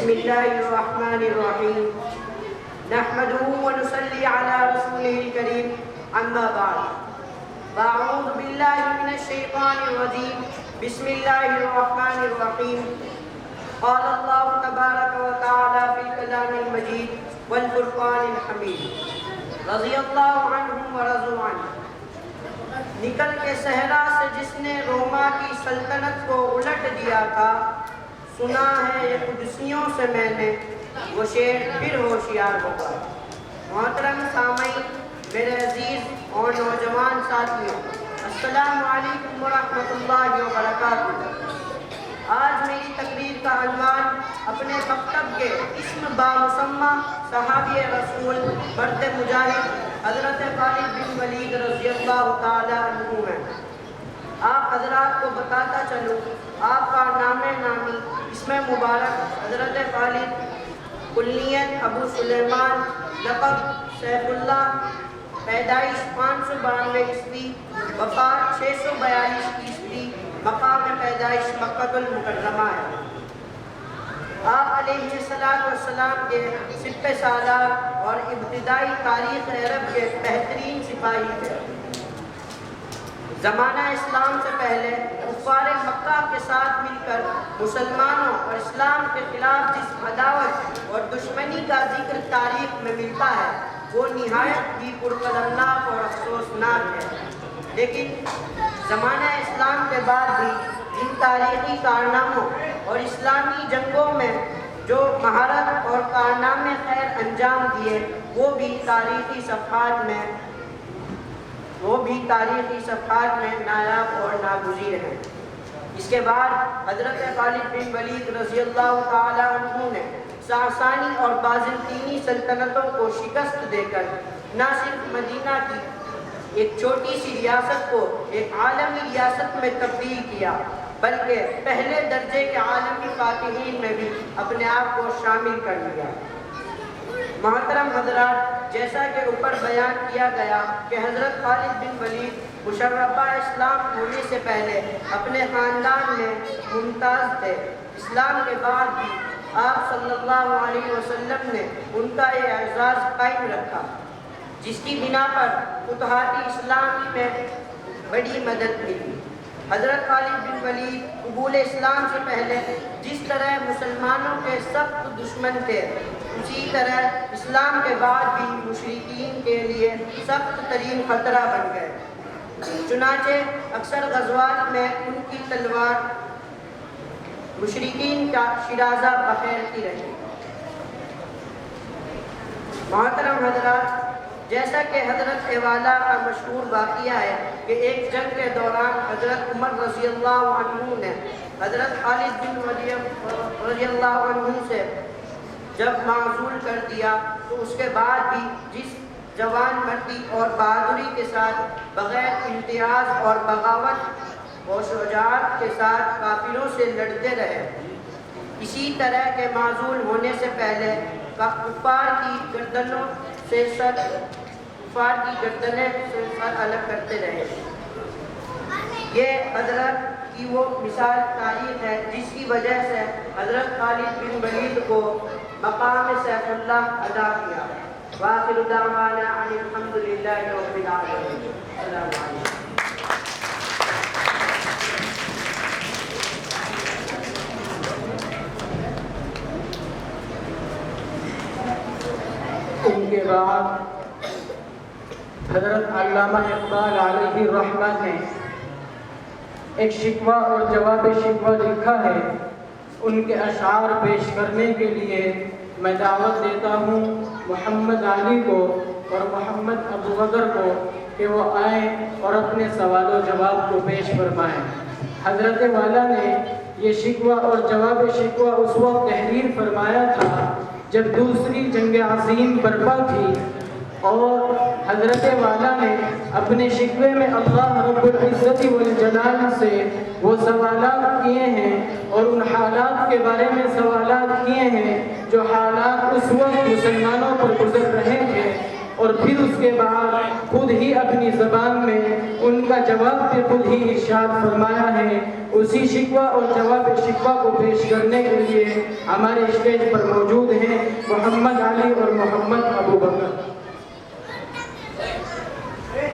بسم الله الرحمن الرحيم نحمده ونصلي على رسوله الكريم أما بعد فأعوذ بالله من الشيطان الرجيم بسم الله الرحمن الرحيم قال الله تبارك وتعالى في الكلام المجيد والفرقان الحميد رضي الله عنهم ورضوا عنه نکل کے صحرا سے جس نے روما کی سلطنت کو الٹ دیا تھا، سنا ہے یہ قدسیوں سے میں نے وہ شعر پھر ہوشیار ہوگا۔ محترم سامعین، میرے عزیز اور نوجوان ساتھیوں، السلام علیکم ورحمۃ اللہ وبرکاتہ۔ آج میری تقریر کا عنوان اپنے مکتب کے اسم بامسمہ صحابی رسول مرد مجاہد حضرت خالد بن ولید رضی اللہ تعالیٰ عنہ ہے۔ آپ حضرات کو بتاتا چلوں، آپ کا نام نامی اسم مبارک حضرت خالد، کلیت ابو سلیمان، لقب سیف اللہ، پیدائش 592 عیسوی، وفات 642 عیسوی، مقام پیدائش مکہ المکرمہ ہے۔ آپ علیہ السلام کے سپہ سالار اور ابتدائی تاریخ عرب کے بہترین سپاہی تھے۔ زمانہ اسلام سے پہلے کفار مکہ کے ساتھ مل کر مسلمانوں اور اسلام کے خلاف جس عداوت اور دشمنی کا ذکر تاریخ میں ملتا ہے وہ نہایت ہی پرخطرناک اور افسوسناک ہے، لیکن زمانہ اسلام کے بعد بھی ان تاریخی کارناموں اور اسلامی جنگوں میں جو مہارت اور کارنامے خیر انجام دیے وہ بھی تاریخی صفحات میں نایاب اور ناگزیر ہیں۔ اس کے بعد حضرت خالد بن ولید رضی اللہ تعالیٰ عنہ نے ساسانی اور بازنطینی سلطنتوں کو شکست دے کر نہ صرف مدینہ کی ایک چھوٹی سی ریاست کو ایک عالمی ریاست میں تبدیل کیا، بلکہ پہلے درجے کے عالمی فاتحین میں بھی اپنے آپ کو شامل کر لیا۔ محترم حضرات، جیسا کہ اوپر بیان کیا گیا کہ حضرت خالد بن ولید مشرفہ اسلام ہونے سے پہلے اپنے خاندان میں ممتاز تھے۔ اسلام کے بعد بھی آپ صلی اللہ علیہ وسلم نے ان کا یہ اعزاز قائم رکھا، جس کی بنا پر فتوحات اسلامی میں بڑی مدد ملی۔ حضرت خالد بن ولید قبول اسلام سے پہلے جس طرح مسلمانوں کے سخت دشمن تھے، اسی طرح اسلام کے بعد بھی مشرکین کے لیے سخت ترین خطرہ بن گئے۔ چنانچہ اکثر غزوات میں ان کی تلوار مشرکین کا شیرازہ بخیرتی رہی۔ محترم حضرات، جیسا کہ حضرت والا کا مشہور واقعہ ہے کہ ایک جنگ کے دوران حضرت عمر رضی اللہ عنہ نے حضرت خالد بن ولید رضی اللہ عنہ سے جب معزول کر دیا تو اس کے بعد بھی جس جوان مردی اور بہادری کے ساتھ بغیر امتیاز اور بغاوت اور شجاعت کے ساتھ کافروں سے لڑتے رہے، اسی طرح کے معزول ہونے سے پہلے کفار کی گردنیں سے سر الگ کرتے رہے۔ یہ حضرت کی وہ مثال تاریخ ہے جس کی وجہ سے حضرت خالد بن ولید کو مقام سیف اللہ ادا کیا۔ وآخر دعوانا ان الحمد للہ رب العالمین۔ السلام علیکم۔ ان کے بعد حضرت علامہ اقبال علیہ الرحمہ نے ایک شکوہ اور جواب شکوہ لکھا ہے۔ ان کے اشعار پیش کرنے کے لیے میں دعوت دیتا ہوں محمد علی کو اور محمد ابو بکر کو کہ وہ آئیں اور اپنے سوال و جواب کو پیش فرمائیں۔ حضرت والا نے یہ شکوہ اور جواب شکوہ اس وقت تحریر فرمایا تھا جب دوسری جنگ عظیم برپا تھی، اور حضرت والا نے اپنے شکوے میں اللہ رب العزت والجلال سے وہ سوالات کیے ہیں اور ان حالات کے بارے میں سوالات کیے ہیں جو حالات اس وقت مسلمانوں پر گزر رہے تھے، اور پھر اس کے بعد خود ہی اپنی زبان میں ان کا جواب بھی خود ہی ارشاد فرمایا ہے۔ اسی شکوہ اور جواب شکوہ کو پیش کرنے کے لیے ہمارے اسٹیج پر موجود ہیں محمد علی اور محمد ابو بکر۔